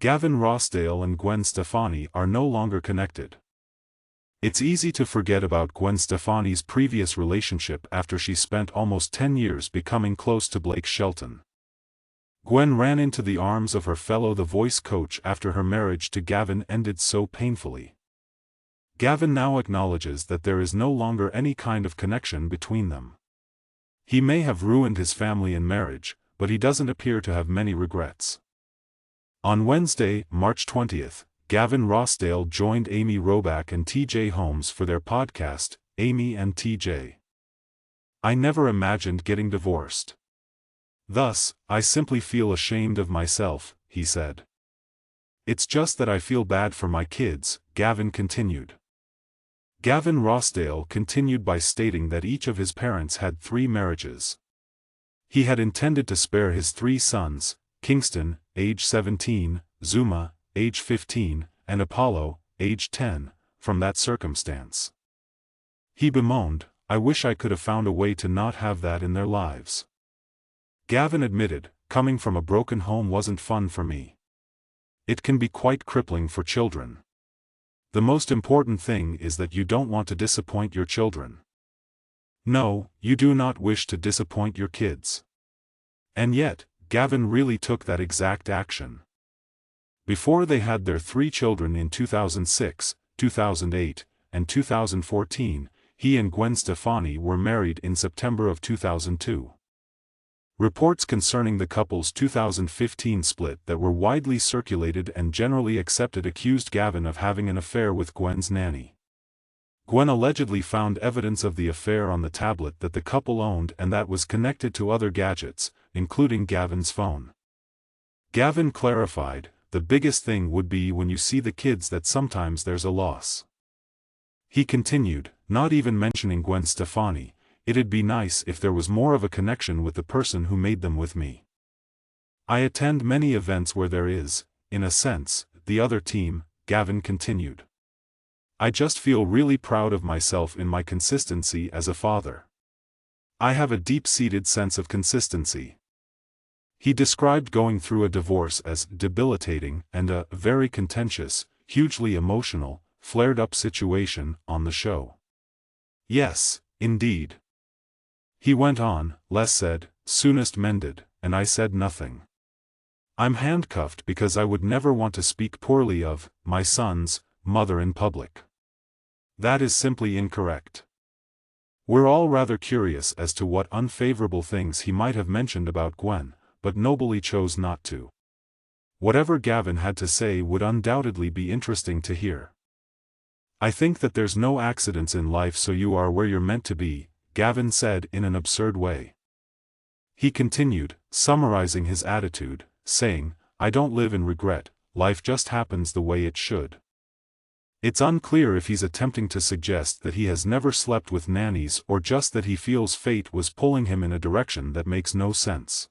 Gavin Rossdale and Gwen Stefani are no longer connected. It's easy to forget about Gwen Stefani's previous relationship after she spent almost 10 years becoming close to Blake Shelton. Gwen ran into the arms of her fellow The Voice coach after her marriage to Gavin ended so painfully. Gavin now acknowledges that there is no longer any kind of connection between them. He may have ruined his family and marriage, but he doesn't appear to have many regrets. On Wednesday, March 20th, Gavin Rossdale joined Amy Robach and T.J. Holmes for their podcast, Amy and T.J. I never imagined getting divorced. Thus, I simply feel ashamed of myself, he said. It's just that I feel bad for my kids, Gavin continued. Gavin Rossdale continued by stating that each of his parents had 3 marriages. He had intended to spare his 3 sons, Kingston, age 17, Zuma, age 15, and Apollo, age 10, from that circumstance. He bemoaned, "I wish I could have found a way to not have that in their lives." Gavin admitted, "Coming from a broken home wasn't fun for me. It can be quite crippling for children. The most important thing is that you don't want to disappoint your children. No, you do not wish to disappoint your kids." And yet, Gavin really took that exact action. Before they had their 3 children in 2006, 2008, and 2014, he and Gwen Stefani were married in September of 2002. Reports concerning the couple's 2015 split that were widely circulated and generally accepted accused Gavin of having an affair with Gwen's nanny. Gwen allegedly found evidence of the affair on the tablet that the couple owned and that was connected to other gadgets, including Gavin's phone. Gavin clarified, "The biggest thing would be when you see the kids that sometimes there's a loss." He continued, "Not even mentioning Gwen Stefani, it'd be nice if there was more of a connection with the person who made them with me. I attend many events where there is, in a sense, the other team," Gavin continued. "I just feel really proud of myself in my consistency as a father. I have a deep-seated sense of consistency." He described going through a divorce as debilitating and a very contentious, hugely emotional, flared-up situation on the show. "Yes, indeed." He went on, Les said, "Soonest mended, and I said nothing. I'm handcuffed because I would never want to speak poorly of my son's mother in public. That is simply incorrect." We're all rather curious as to what unfavorable things he might have mentioned about Gwen, but nobly chose not to. Whatever Gavin had to say would undoubtedly be interesting to hear. "I think that there's no accidents in life, so you are where you're meant to be," Gavin said in an absurd way. He continued, summarizing his attitude, saying, "I don't live in regret, life just happens the way it should." It's unclear if he's attempting to suggest that he has never slept with nannies or just that he feels fate was pulling him in a direction that makes no sense.